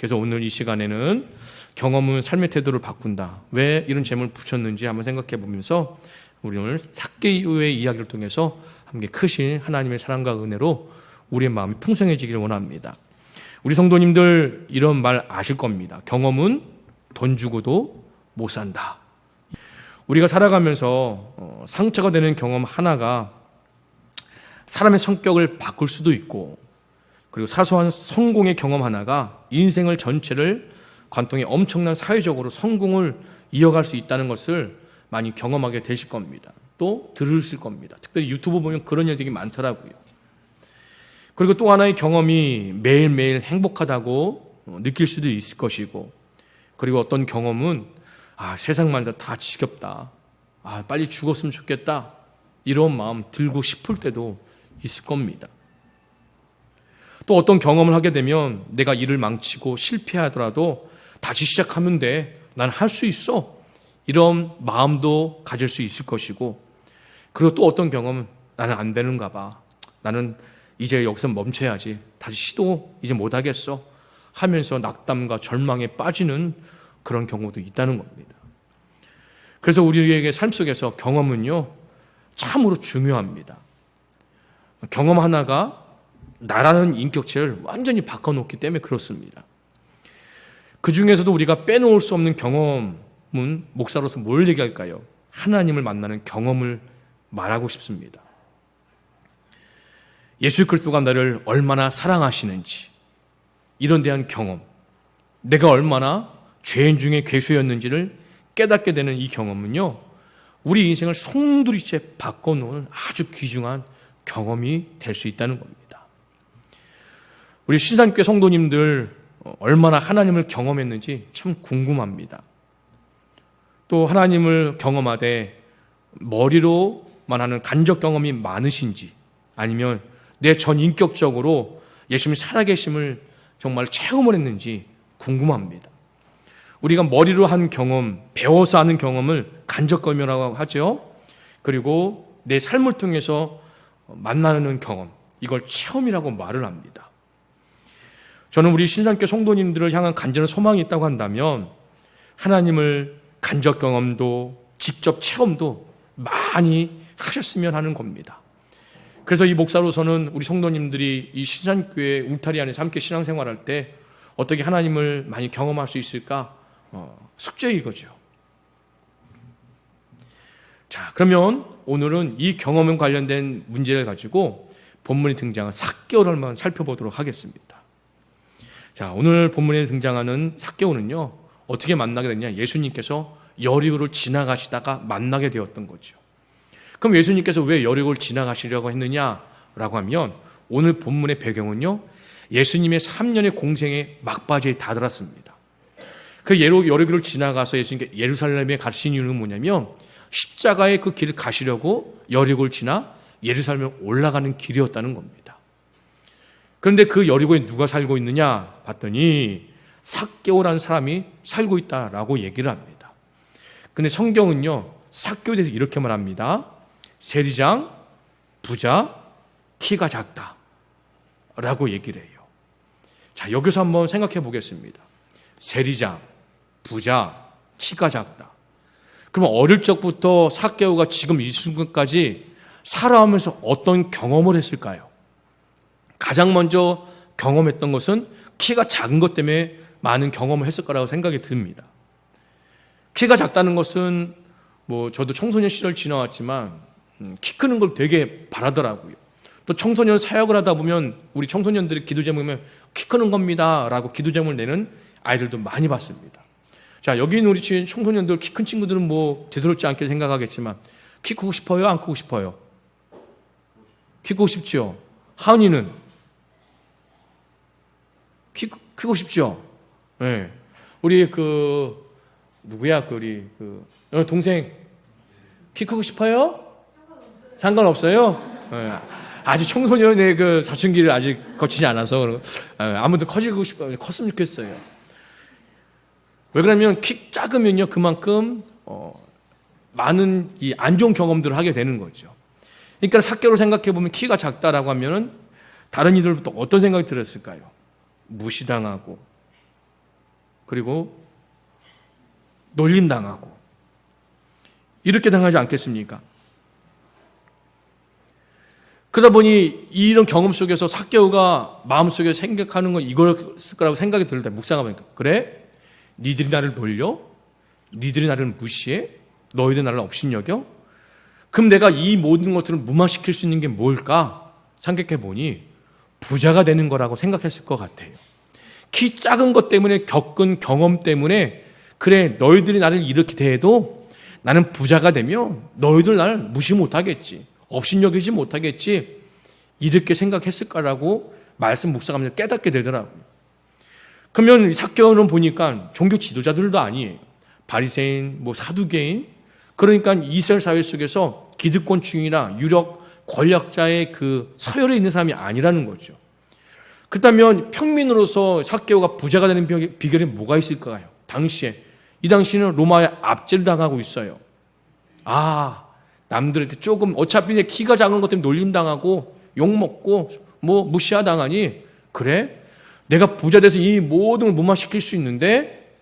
그래서 오늘 이 시간에는 경험은 삶의 태도를 바꾼다. 왜 이런 제목을 붙였는지 한번 생각해 보면서 우리 오늘 삭개오의 이야기를 통해서 함께 크신 하나님의 사랑과 은혜로 우리의 마음이 풍성해지기를 원합니다. 우리 성도님들 이런 말 아실 겁니다. 경험은 돈 주고도 못 산다. 우리가 살아가면서 상처가 되는 경험 하나가 사람의 성격을 바꿀 수도 있고, 그리고 사소한 성공의 경험 하나가 인생을 전체를 관통해 엄청난 사회적으로 성공을 이어갈 수 있다는 것을 많이 경험하게 되실 겁니다. 또 들으실 겁니다. 특별히 유튜브 보면 그런 얘기 많더라고요. 그리고 또 하나의 경험이 매일매일 행복하다고 느낄 수도 있을 것이고, 그리고 어떤 경험은 세상만 다 지겹다, 빨리 죽었으면 좋겠다, 이런 마음 들고 싶을 때도 있을 겁니다. 또 어떤 경험을 하게 되면 내가 일을 망치고 실패하더라도 다시 시작하면 돼, 난 할 수 있어, 이런 마음도 가질 수 있을 것이고, 그리고 또 어떤 경험은 나는 안 되는가 봐, 나는 이제 여기서 멈춰야지, 다시 시도 이제 못하겠어 하면서 낙담과 절망에 빠지는 그런 경우도 있다는 겁니다. 그래서 우리에게 삶 속에서 경험은요 참으로 중요합니다. 경험 하나가 나라는 인격체를 완전히 바꿔놓기 때문에 그렇습니다. 그 중에서도 우리가 빼놓을 수 없는 경험은 목사로서 뭘 얘기할까요? 하나님을 만나는 경험을 말하고 싶습니다. 예수 그리스도가 나를 얼마나 사랑하시는지, 이런 대한 경험, 내가 얼마나 죄인 중에 괴수였는지를 깨닫게 되는 이 경험은요, 우리 인생을 송두리째 바꿔놓은 아주 귀중한 경험이 될 수 있다는 겁니다. 우리 신산교회 성도님들 얼마나 하나님을 경험했는지 참 궁금합니다. 또 하나님을 경험하되 머리로만 하는 간접 경험이 많으신지, 아니면 내 전 인격적으로 예수님이 살아계심을 정말 체험을 했는지 궁금합니다. 우리가 머리로 한 경험, 배워서 하는 경험을 간접 경험이라고 하죠. 그리고 내 삶을 통해서 만나는 경험, 이걸 체험이라고 말을 합니다. 저는 우리 신산교회 성도님들을 향한 간절한 소망이 있다고 한다면 하나님을 간접 경험도 직접 체험도 많이 하셨으면 하는 겁니다. 그래서 이 목사로서는 우리 성도님들이 이 신산교회 울타리 안에서 함께 신앙생활할 때 어떻게 하나님을 많이 경험할 수 있을까? 숙제 이거죠. 자, 그러면 오늘은 이 경험에 관련된 문제를 가지고 본문에 등장한 삭개오를 한번 살펴보도록 하겠습니다. 자, 오늘 본문에 등장하는 삭개오는요, 어떻게 만나게 됐냐? 예수님께서 여리고를 지나가시다가 만나게 되었던 거죠. 그럼 예수님께서 왜 여리고를 지나가시려고 했느냐라고 하면, 오늘 본문의 배경은요, 예수님의 3년의 공생의 막바지에 다다랐습니다. 그 여리고를 지나가서 예수님께 예루살렘에 가신 이유는 뭐냐면, 십자가의 그 길을 가시려고 여리고를 지나 예루살렘에 올라가는 길이었다는 겁니다. 그런데 그 여리고에 누가 살고 있느냐 봤더니 삭개오라는 사람이 살고 있다라고 얘기를 합니다. 근데 성경은요, 삭개오에 대해서 이렇게 말합니다. 세리장, 부자, 키가 작다 라고 얘기를 해요. 자, 여기서 한번 생각해 보겠습니다. 세리장, 부자, 키가 작다. 그러면 어릴 적부터 삭개오가 지금 이 순간까지 살아오면서 어떤 경험을 했을까요? 가장 먼저 경험했던 것은 키가 작은 것 때문에 많은 경험을 했을 거라고 생각이 듭니다. 키가 작다는 것은 저도 청소년 시절 지나왔지만 키 크는 걸 되게 바라더라고요. 또 청소년 사역을 하다 보면 우리 청소년들이 기도 제목이면 키 크는 겁니다 라고 기도 제목을 내는 아이들도 많이 봤습니다. 자, 여기 있는 우리 청소년들 키 큰 친구들은 대수롭지 않게 생각하겠지만 키 크고 싶어요? 안 크고 싶어요? 키 크고 싶죠? 하은이는? 키 크고 싶죠? 네. 우리 누구야? 우리 동생 키 크고 싶어요? 상관없어요? 네. 아직 청소년의 사춘기를 아직 거치지 않아서 아무도 커지고 싶어요. 컸으면 좋겠어요. 왜 그러냐면 키 작으면요 그만큼 많은 이 안 좋은 경험들을 하게 되는 거죠. 그러니까 삭개오로 생각해 보면 키가 작다라고 하면은 다른 이들부터 어떤 생각이 들었을까요? 무시당하고 그리고 놀림당하고 이렇게 당하지 않겠습니까? 그러다 보니 이런 경험 속에서 삭개오가 마음속에 생각하는 건 이거였을 거라고 생각이 들 때 묵상하면서, 그래? 니들이 나를 놀려? 니들이 나를 무시해? 너희들 나를 업신여겨? 그럼 내가 이 모든 것들을 무마시킬 수 있는 게 뭘까? 생각해 보니 부자가 되는 거라고 생각했을 것 같아요. 키 작은 것 때문에 겪은 경험 때문에, 그래, 너희들이 나를 이렇게 대해도 나는 부자가 되면 너희들 나를 무시 못하겠지, 업신여기지 못하겠지, 이렇게 생각했을 거라고 말씀 묵상하면서 깨닫게 되더라고요. 그러면 삭개오는 보니까 종교 지도자들도 아니에요. 바리새인, 사두개인, 그러니까 이스라엘 사회 속에서 기득권층이나 유력 권력자의 그 서열에 있는 사람이 아니라는 거죠. 그렇다면 평민으로서 삭개오가 부자가 되는 비결이 뭐가 있을까요? 이 당시에는 로마의 압제를 당하고 있어요. 남들한테 조금, 어차피 내 키가 작은 것 때문에 놀림당하고 욕먹고 무시하당하니, 그래? 내가 부자 돼서 이 모든 걸 무마시킬 수 있는데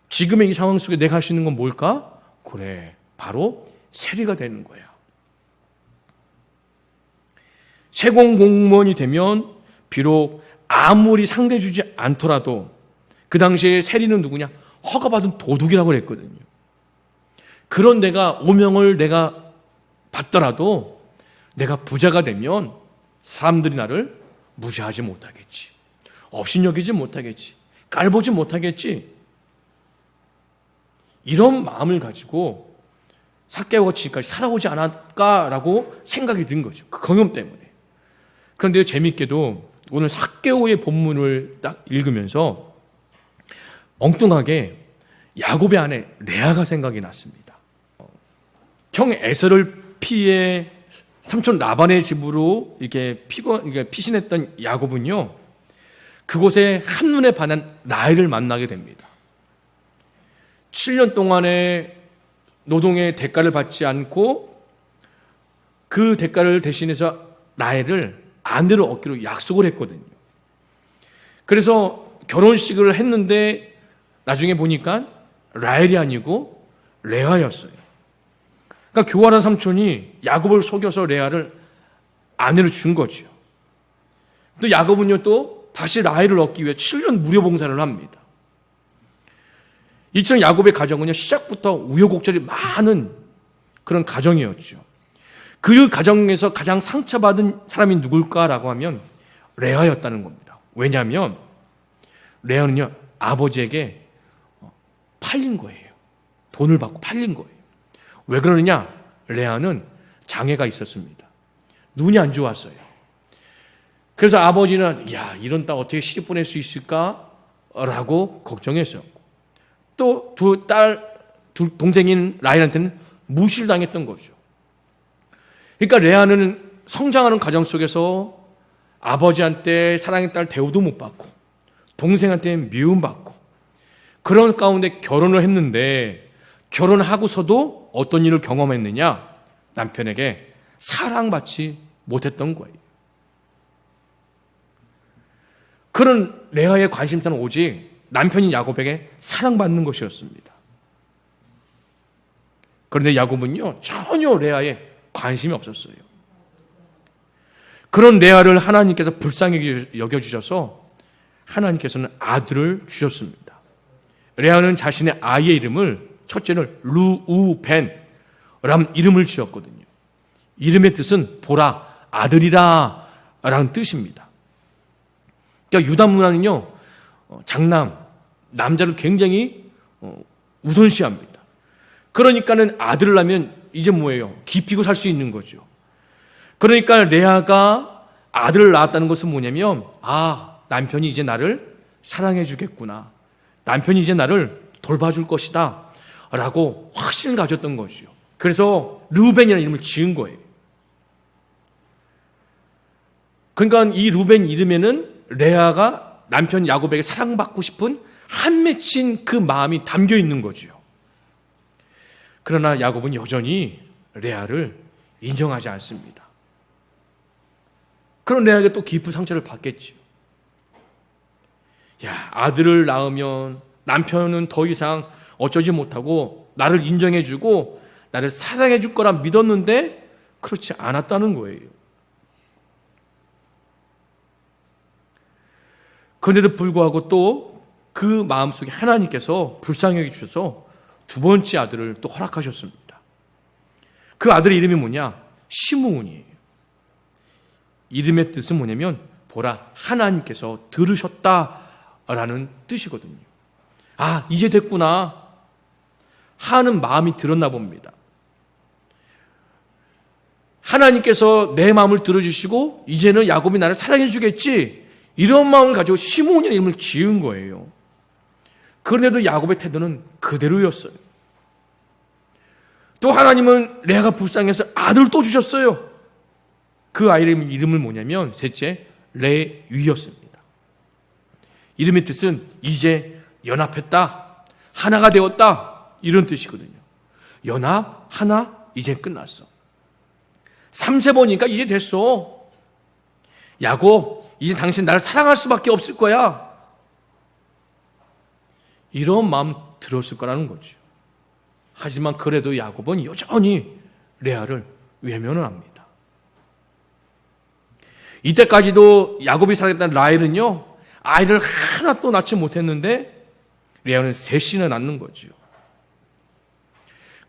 지금의 이 상황 속에 내가 할 수 있는 건 뭘까? 그래, 바로 세리가 되는 거야. 세공 공무원이 되면 비록 아무리 상대주지 않더라도 그 당시에 세리는 누구냐? 허가받은 도둑이라고 그랬거든요. 그런 내가 오명을 내가 받더라도 내가 부자가 되면 사람들이 나를 무시하지 못하겠지, 업신여기지 못하겠지, 깔보지 못하겠지, 이런 마음을 가지고 삭개오가 지금까지 살아오지 않았을까라고 생각이 든 거죠. 그 경험 때문에. 그런데 재밌게도 오늘 삭개오의 본문을 딱 읽으면서 엉뚱하게 야곱의 아내 레아가 생각이 났습니다. 형 에서를 피해 삼촌 라반의 집으로 이렇게 피신했던 야곱은요, 그곳에 한눈에 반한 라헬을 만나게 됩니다. 7년 동안의 노동의 대가를 받지 않고 그 대가를 대신해서 라헬을 아내로 얻기로 약속을 했거든요. 그래서 결혼식을 했는데 나중에 보니까 라헬이 아니고 레아였어요. 그러니까 교활한 삼촌이 야곱을 속여서 레아를 아내로 준 거죠. 또 야곱은요, 또 다시 라헬을 얻기 위해 7년 무료 봉사를 합니다. 이처럼 야곱의 가정은요, 시작부터 우여곡절이 많은 그런 가정이었죠. 그 가정에서 가장 상처받은 사람이 누굴까라고 하면 레아였다는 겁니다. 왜냐하면 레아는요, 아버지에게 팔린 거예요. 돈을 받고 팔린 거예요. 왜 그러느냐? 레아는 장애가 있었습니다. 눈이 안 좋았어요. 그래서 아버지는 이런 딸 어떻게 시집 보낼 수 있을까? 라고 걱정했었고, 또 두 동생인 라헬한테는 무시를 당했던 거죠. 그러니까 레아는 성장하는 가정 속에서 아버지한테 사랑의 딸 대우도 못 받고 동생한테 미움받고, 그런 가운데 결혼을 했는데 결혼하고서도 어떤 일을 경험했느냐? 남편에게 사랑받지 못했던 거예요. 그런 레아의 관심사는 오직 남편인 야곱에게 사랑받는 것이었습니다. 그런데 야곱은요, 전혀 레아에 관심이 없었어요. 그런 레아를 하나님께서 불쌍히 여겨주셔서 하나님께서는 아들을 주셨습니다. 레아는 자신의 아이의 이름을, 첫째를 르우벤 람 이름을 지었거든요. 이름의 뜻은 보라, 아들이라 라는 뜻입니다. 그러니까 유다 문화는요, 남자를 굉장히 우선시합니다. 그러니까는 아들을 낳으면 이제 뭐예요? 기피고 살 수 있는 거죠. 그러니까 레아가 아들을 낳았다는 것은 뭐냐면, 남편이 이제 나를 사랑해 주겠구나, 남편이 이제 나를 돌봐줄 것이다 라고 확신을 가졌던 것이죠. 그래서 르우벤이라는 이름을 지은 거예요. 그러니까 이 르우벤 이름에는 레아가 남편 야곱에게 사랑받고 싶은 한 맺힌 그 마음이 담겨 있는 거죠. 그러나 야곱은 여전히 레아를 인정하지 않습니다. 그런 레아에게 또 깊은 상처를 받겠죠. 아들을 낳으면 남편은 더 이상 어쩌지 못하고 나를 인정해주고 나를 사랑해줄 거라 믿었는데 그렇지 않았다는 거예요. 그런데도 불구하고 또 그 마음속에 하나님께서 불쌍히 여기주셔서 두 번째 아들을 또 허락하셨습니다. 그 아들의 이름이 뭐냐? 시므온이에요. 이름의 뜻은 뭐냐면 보라, 하나님께서 들으셨다라는 뜻이거든요. 아, 이제 됐구나 하는 마음이 들었나 봅니다. 하나님께서 내 마음을 들어주시고 이제는 야곱이 나를 사랑해 주겠지, 이런 마음을 가지고 시므온이라는 이름을 지은 거예요. 그런데도 야곱의 태도는 그대로였어요. 또 하나님은 레아가 불쌍해서 아들을 또 주셨어요. 그 아이의 이름을 뭐냐면 셋째, 레위였습니다. 이름의 뜻은 이제 연합했다, 하나가 되었다, 이런 뜻이거든요. 연합, 하나, 이제 끝났어. 3세 보니까 이제 됐어. 야곱, 이제 당신 나를 사랑할 수밖에 없을 거야. 이런 마음 들었을 거라는 거죠. 하지만 그래도 야곱은 여전히 레아를 외면을 합니다. 이때까지도 야곱이 사랑했던 라헬은요, 아이를 하나 또 낳지 못했는데 레아는 셋이나 낳는 거죠.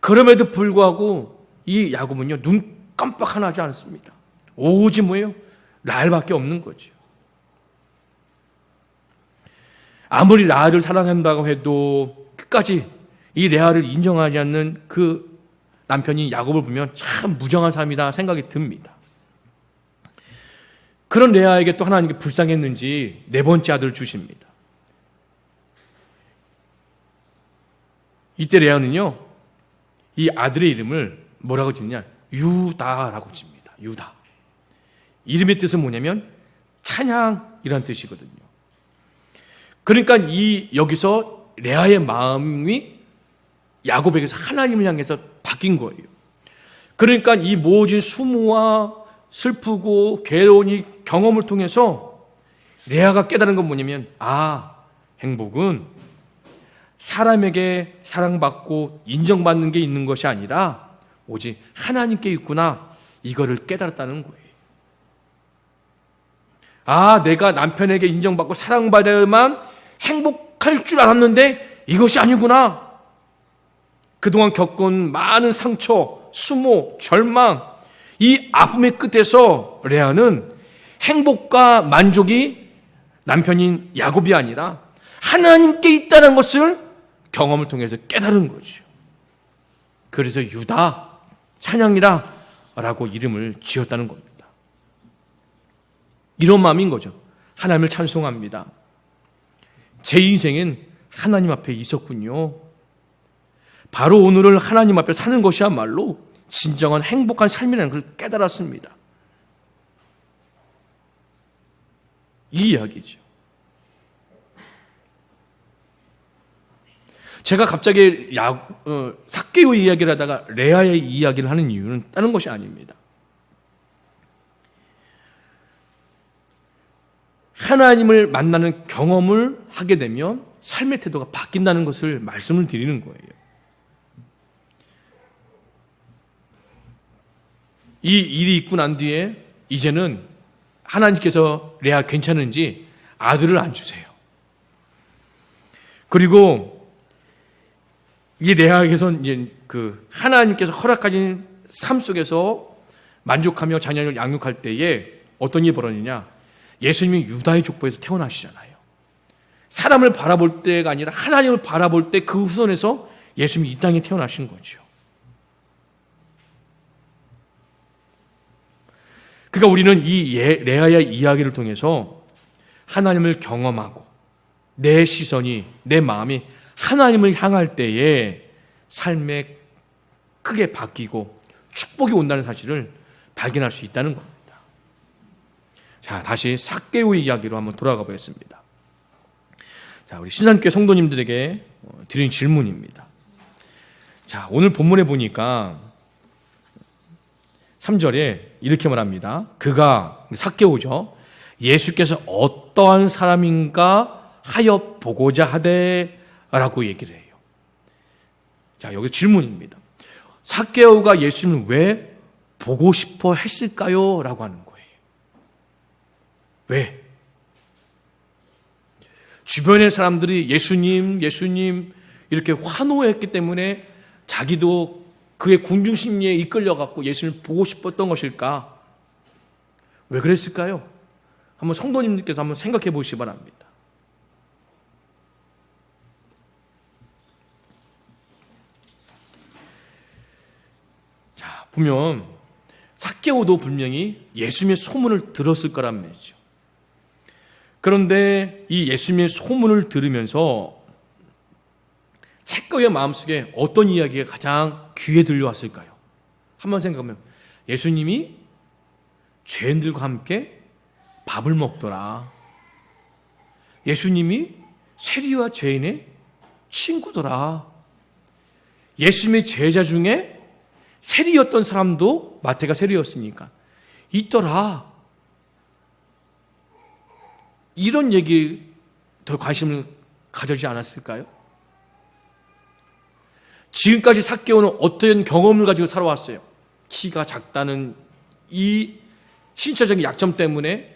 그럼에도 불구하고 이 야곱은요, 눈 깜빡 하나 하지 않습니다. 오직 뭐예요? 라헬밖에 없는 거죠. 아무리 라헬을 사랑한다고 해도 끝까지 이 레아를 인정하지 않는 그 남편이 야곱을 보면 참 무정한 사람이다 생각이 듭니다. 그런 레아에게 또 하나님께 불쌍했는지 네 번째 아들을 주십니다. 이때 레아는요, 이 아들의 이름을 뭐라고 짓냐? 유다라고 짓니다. 유다. 이름의 뜻은 뭐냐면 찬양이라는 뜻이거든요. 그러니까 여기서 레아의 마음이 야곱에게서 하나님을 향해서 바뀐 거예요. 그러니까 이 모진 수모와 슬프고 괴로운 이 경험을 통해서 레아가 깨달은 건 뭐냐면, 아, 행복은 사람에게 사랑받고 인정받는 게 있는 것이 아니라 오직 하나님께 있구나, 이거를 깨달았다는 거예요. 아, 내가 남편에게 인정받고 사랑받아야만 행복할 줄 알았는데 이것이 아니구나. 그동안 겪은 많은 상처, 수모, 절망, 이 아픔의 끝에서 레아는 행복과 만족이 남편인 야곱이 아니라 하나님께 있다는 것을 경험을 통해서 깨달은 거죠. 그래서 유다, 찬양이라 라고 이름을 지었다는 겁니다. 이런 마음인 거죠. 하나님을 찬송합니다. 제 인생엔 하나님 앞에 있었군요. 바로 오늘을 하나님 앞에 사는 것이야말로 진정한 행복한 삶이라는 걸 깨달았습니다. 이 이야기죠. 제가 갑자기 삭개오의 이야기를 하다가 레아의 이야기를 하는 이유는 다른 것이 아닙니다. 하나님을 만나는 경험을 하게 되면 삶의 태도가 바뀐다는 것을 말씀을 드리는 거예요. 이 일이 있고 난 뒤에 이제는 하나님께서 레아 괜찮은지 아들을 안 주세요. 그리고 이 레아에게서 이제 그 하나님께서 허락하신 삶 속에서 만족하며 자녀를 양육할 때에 어떤 일이 벌어지냐? 예수님이 유다의 족보에서 태어나시잖아요. 사람을 바라볼 때가 아니라 하나님을 바라볼 때 그 후손에서 예수님이 이 땅에 태어나신 거죠. 그러니까 우리는 이 레아의 이야기를 통해서 하나님을 경험하고 내 시선이, 내 마음이 하나님을 향할 때에 삶에 크게 바뀌고 축복이 온다는 사실을 발견할 수 있다는 겁니다. 자, 다시 삭개오의 이야기로 한번 돌아가 보겠습니다. 자, 우리 신산교회 성도님들에게 드린 질문입니다. 자, 오늘 본문에 보니까 3절에 이렇게 말합니다. 그가, 삭개오죠, 예수께서 어떠한 사람인가 하여 보고자 하되 라고 얘기를 해요. 자, 여기 질문입니다. 삭개오가 예수님을 왜 보고 싶어 했을까요? 라고 하는 거예요. 왜? 주변의 사람들이 예수님 이렇게 환호했기 때문에 자기도 그의 궁중심리에 이끌려갖고 예수님을 보고 싶었던 것일까? 왜 그랬을까요? 한번 성도님들께서 한번 생각해 보시기 바랍니다. 자, 보면 삭개오도 분명히 예수님의 소문을 들었을 거란 말이죠. 그런데 이 예수님의 소문을 들으면서 삭개오의 마음속에 어떤 이야기가 가장 귀에 들려왔을까요? 한번 생각하면 예수님이 죄인들과 함께 밥을 먹더라. 예수님이 세리와 죄인의 친구더라. 예수님의 제자 중에 세리였던 사람도, 마태가 세리였으니까, 있더라. 이런 얘기에 더 관심을 가져지 않았을까요? 지금까지 삭개오는 어떤 경험을 가지고 살아왔어요? 키가 작다는 이 신체적인 약점 때문에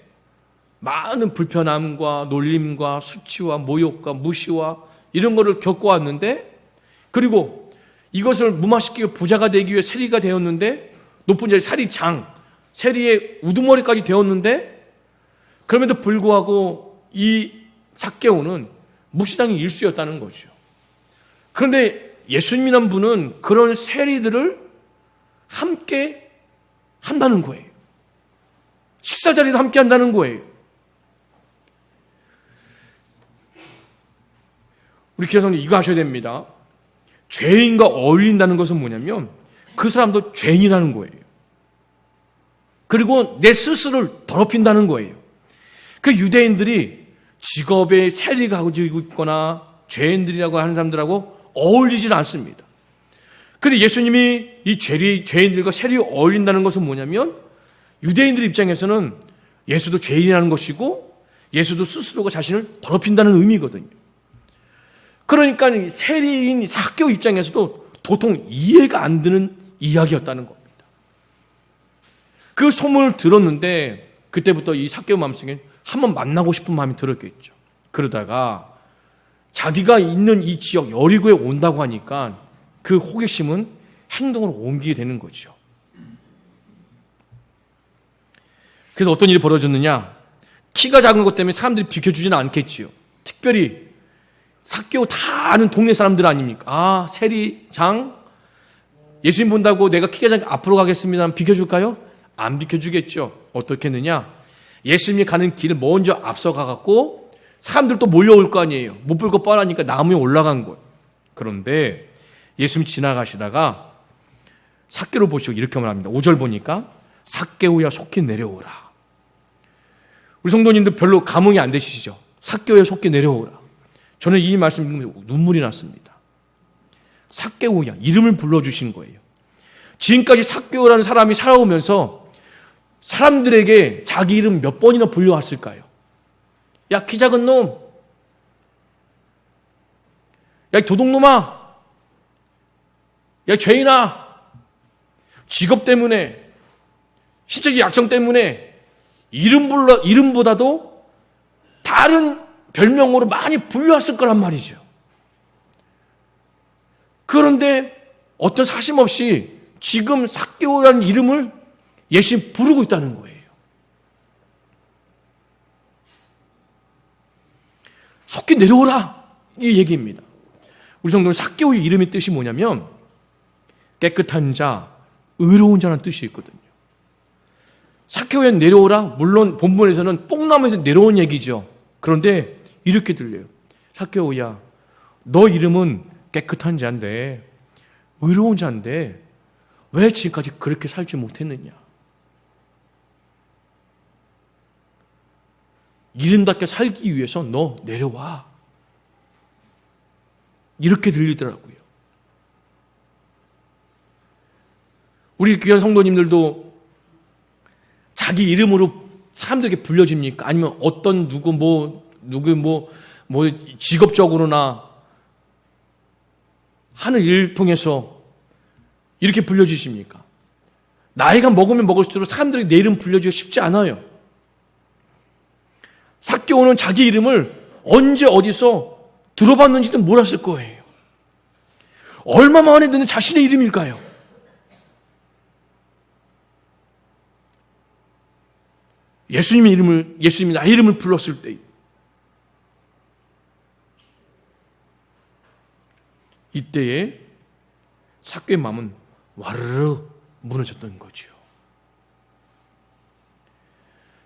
많은 불편함과 놀림과 수치와 모욕과 무시와 이런 거를 겪어왔는데, 그리고 이것을 무마시키고 부자가 되기 위해 세리가 되었는데, 높은 자리 세리장, 세리의 우두머리까지 되었는데, 그럼에도 불구하고 이 삭개오는 무시당의 일수였다는 거죠. 그런데 예수님이란 분은 그런 세리들을 함께 한다는 거예요. 식사 자리도 함께 한다는 거예요. 우리 기자성님 이거 하셔야 됩니다. 죄인과 어울린다는 것은 뭐냐면 그 사람도 죄인이라는 거예요. 그리고 내 스스로를 더럽힌다는 거예요. 그 유대인들이 직업에 세리가 가지고 있거나 죄인들이라고 하는 사람들하고 어울리질 않습니다. 그런데 예수님이 이 죄인들과 세리에 어울린다는 것은 뭐냐면 유대인들 입장에서는 예수도 죄인이라는 것이고 예수도 스스로가 자신을 더럽힌다는 의미거든요. 그러니까 세리인 삭개오 입장에서도 도통 이해가 안 되는 이야기였다는 겁니다. 그 소문을 들었는데 그때부터 이 삭개오 마음속에 한번 만나고 싶은 마음이 들었겠죠. 그러다가 자기가 있는 이 지역 여리고에 온다고 하니까 그 호기심은 행동으로 옮기게 되는 거죠. 그래서 어떤 일이 벌어졌느냐? 키가 작은 것 때문에 사람들이 비켜주지는 않겠지요. 특별히 삭개오 다 아는 동네 사람들 아닙니까? 아, 세리장 예수님 본다고 내가 키가 작은 앞으로 가겠습니다. 비켜줄까요? 안 비켜주겠죠. 어떻게 했느냐? 예수님이 가는 길을 먼저 앞서가갖고 사람들 또 몰려올 거 아니에요. 못 볼 거 뻔하니까 나무에 올라간 거예요. 그런데 예수님 지나가시다가 삭개오를 보시고 이렇게 말합니다. 5절 보니까 삭개오야 속히 내려오라. 우리 성도님들 별로 감흥이 안 되시죠? 삭개오야 속히 내려오라. 저는 이 말씀 읽으면서 눈물이 났습니다. 삭개오야 이름을 불러주신 거예요. 지금까지 삭개오라는 사람이 살아오면서 사람들에게 자기 이름 몇 번이나 불려왔을까요? 야, 키 작은 놈. 야, 도둑놈아. 야, 죄인아. 직업 때문에, 신체적 약점 때문에 이름보다도 다른 별명으로 많이 불려왔을 거란 말이죠. 그런데 어떤 사심 없이 지금 삭개오라는 이름을 예수님 부르고 있다는 거예요. 속히 내려오라 이 얘기입니다. 우리 성도는 삭개오의 이름의 뜻이 뭐냐면 깨끗한 자, 의로운 자라는 뜻이 있거든요. 삭개오에 내려오라, 물론 본문에서는 뽕나무에서 내려온 얘기죠. 그런데 이렇게 들려요. 삭개오야, 너 이름은 깨끗한 자인데 의로운 자인데 왜 지금까지 그렇게 살지 못했느냐? 이름답게 살기 위해서 너 내려와. 이렇게 들리더라고요. 우리 귀한 성도님들도 자기 이름으로 사람들에게 불려집니까? 아니면 어떤 누구 직업적으로나 하는 일을 통해서 이렇게 불려주십니까? 나이가 먹으면 먹을수록 사람들이 내 이름 불려주기가 쉽지 않아요. 삭개오는 자기 이름을 언제 어디서 들어봤는지도 몰랐을 거예요. 얼마 만에 듣는 자신의 이름일까요? 예수님이 나의 이름을 불렀을 때, 이때에 삭개오의 마음은 와르르 무너졌던 거죠.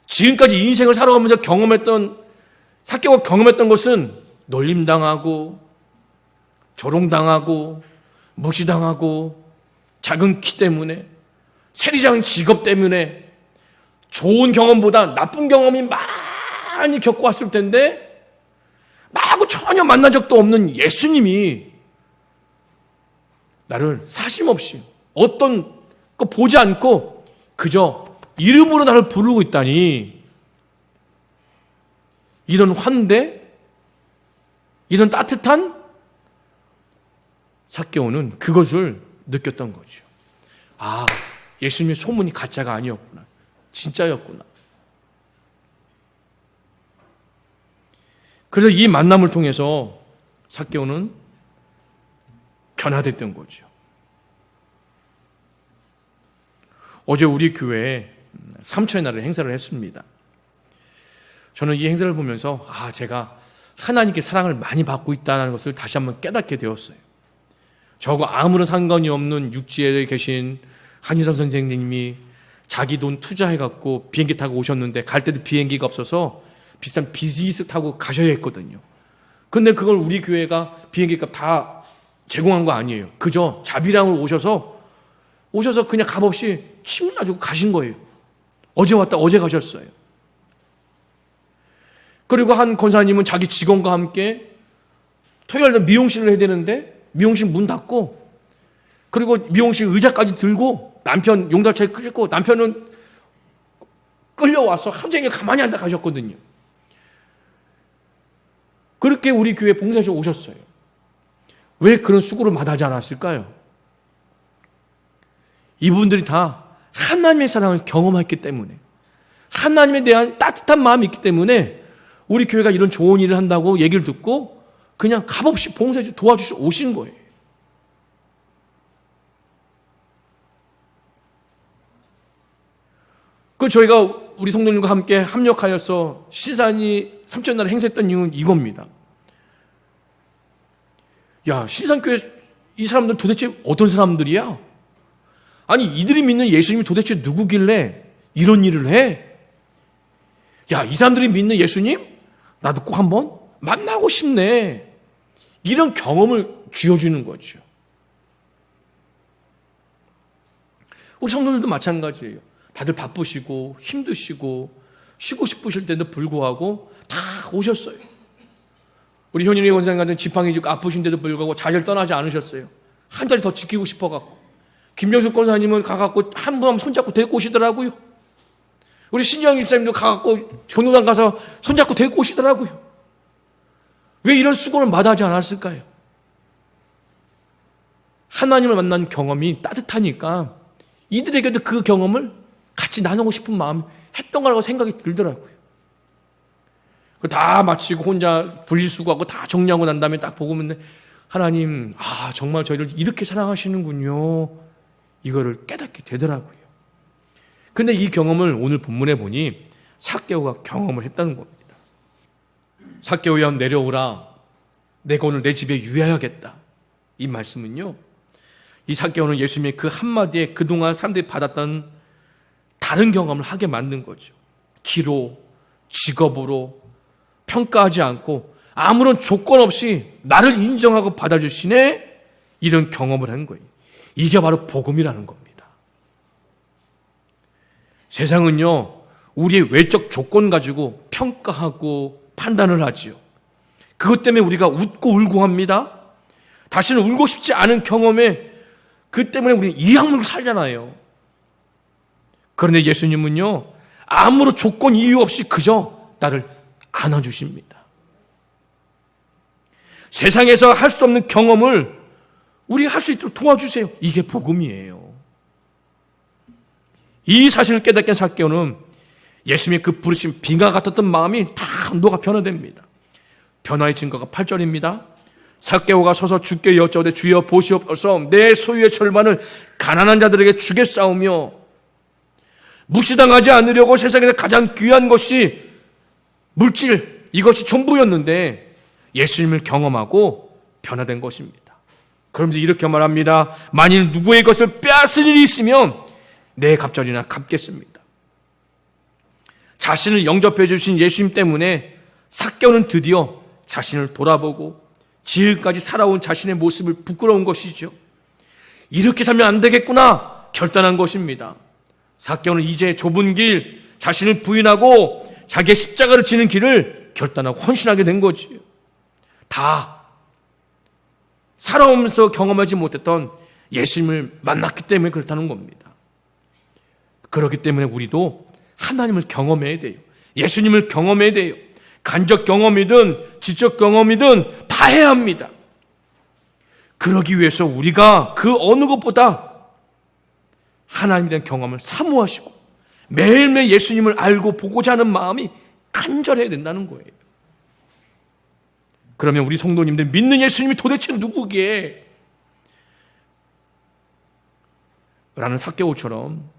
지금까지 인생을 살아가면서 삭개오가 경험했던 것은 놀림당하고 조롱당하고 무시당하고 작은 키 때문에 세리장 직업 때문에 좋은 경험보다 나쁜 경험이 많이 겪어왔을 텐데 나하고 전혀 만난 적도 없는 예수님이 나를 사심없이 어떤 거 보지 않고 그저 이름으로 나를 부르고 있다니, 이런 환대, 이런 따뜻한, 삭개오는 그것을 느꼈던 거죠. 아, 예수님의 소문이 가짜가 아니었구나. 진짜였구나. 그래서 이 만남을 통해서 삭개오는 변화됐던 거죠. 어제 우리 교회에 삼천의 날을 행사를 했습니다. 저는 이 행사를 보면서 제가 하나님께 사랑을 많이 받고 있다는 것을 다시 한번 깨닫게 되었어요. 저하고 아무런 상관이 없는 육지에 계신 한희선 선생님이 자기 돈 투자해갖고 비행기 타고 오셨는데 갈 때도 비행기가 없어서 비싼 비즈니스 타고 가셔야 했거든요. 근데 그걸 우리 교회가 비행기값 다 제공한 거 아니에요. 그저 자비량으로 오셔서 그냥 값없이 침 놔주고 가신 거예요. 어제 왔다 어제 가셨어요. 그리고 한 권사님은 자기 직원과 함께 토요일날 미용실을 해야 되는데 미용실 문 닫고, 그리고 미용실 의자까지 들고 남편 용달차에 끌고, 남편은 끌려와서 하루 종일 가만히 앉아 가셨거든요. 그렇게 우리 교회 봉사실 오셨어요. 왜 그런 수고를 마다하지 않았을까요? 이분들이 다 하나님의 사랑을 경험했기 때문에, 하나님에 대한 따뜻한 마음이 있기 때문에 우리 교회가 이런 좋은 일을 한다고 얘기를 듣고 그냥 값없이 봉사해 도와주시러 오신 거예요. 그 저희가 우리 성도님과 함께 합력하여서 신산이 삼천날을 행사했던 이유는 이겁니다. 야, 신산교회 이 사람들 도대체 어떤 사람들이야? 아니, 이들이 믿는 예수님이 도대체 누구길래 이런 일을 해? 야, 이 사람들이 믿는 예수님? 나도 꼭 한번 만나고 싶네. 이런 경험을 쥐어주는 거죠. 우리 성도들도 마찬가지예요. 다들 바쁘시고 힘드시고 쉬고 싶으실 때도 불구하고 다 오셨어요. 우리 현인이 원장님 같은 지팡이 쥐고 아프신데도 불구하고 자리를 떠나지 않으셨어요. 한 자리 더 지키고 싶어갖고. 김정숙 권사님은 가갖고 한 분 손잡고 데리고 오시더라고요. 우리 신영 집사님도 가갖고 경로당 가서 손잡고 데리고 오시더라고요. 왜 이런 수고를 마다하지 않았을까요? 하나님을 만난 경험이 따뜻하니까 이들에게도 그 경험을 같이 나누고 싶은 마음 했던 거라고 생각이 들더라고요. 다 마치고 혼자 분리수거하고 다 정리하고 난 다음에 딱 보고 있는데, 하나님, 정말 저희를 이렇게 사랑하시는군요. 이거를 깨닫게 되더라고요. 근데 이 경험을 오늘 본문에 보니 삭개오가 경험을 했다는 겁니다. 삭개오야 내려오라. 내가 오늘 내 집에 유하여야겠다. 이 말씀은요, 이 삭개오는 예수님의 그 한마디에 그동안 사람들이 받았던 다른 경험을 하게 만든 거죠. 기로, 직업으로 평가하지 않고 아무런 조건 없이 나를 인정하고 받아주시네, 이런 경험을 한 거예요. 이게 바로 복음이라는 겁니다. 세상은요, 우리의 외적 조건 가지고 평가하고 판단을 하지요. 그것 때문에 우리가 웃고 울고 합니다. 다시는 울고 싶지 않은 경험에 그 때문에 우리는 이악물고 살잖아요. 그런데 예수님은요, 아무런 조건 이유 없이 그저 나를 안아주십니다. 세상에서 할 수 없는 경험을 우리 할 수 있도록 도와주세요. 이게 복음이에요. 이 사실을 깨닫게 된 삭개오는 예수님의 그 부르심 비가 같았던 마음이 다 녹아 변화됩니다. 변화의 증거가 8절입니다. 삭개오가 서서 주께 여짜오되 주여 보시옵소서 내 소유의 절반을 가난한 자들에게 주겠사오며 무시당하지 않으려고 세상에서 가장 귀한 것이 물질 이것이 전부였는데 예수님을 경험하고 변화된 것입니다. 그러면서 이렇게 말합니다. 만일 누구의 것을 빼앗을 일이 있으면 내 갑절이나 갚겠습니다. 자신을 영접해 주신 예수님 때문에 삭개오는 드디어 자신을 돌아보고 지금까지 살아온 자신의 모습을 부끄러운 것이죠. 이렇게 살면 안 되겠구나 결단한 것입니다. 삭개오는 이제 좁은 길, 자신을 부인하고 자기의 십자가를 지는 길을 결단하고 헌신하게 된 거지요. 다 살아오면서 경험하지 못했던 예수님을 만났기 때문에 그렇다는 겁니다. 그렇기 때문에 우리도 하나님을 경험해야 돼요. 예수님을 경험해야 돼요. 간접 경험이든 지적 경험이든 다 해야 합니다. 그러기 위해서 우리가 그 어느 것보다 하나님에 대한 경험을 사모하시고 매일매일 예수님을 알고 보고자 하는 마음이 간절해야 된다는 거예요. 그러면 우리 성도님들 믿는 예수님이 도대체 누구기에? 라는 삭개오처럼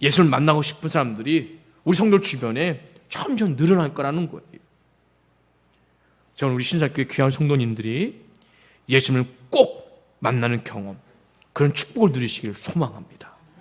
예수를 만나고 싶은 사람들이 우리 성도 주변에 점점 늘어날 거라는 거예요. 저는 우리 신사교회 귀한 성도님들이 예수님을 꼭 만나는 경험, 그런 축복을 누리시기를 소망합니다.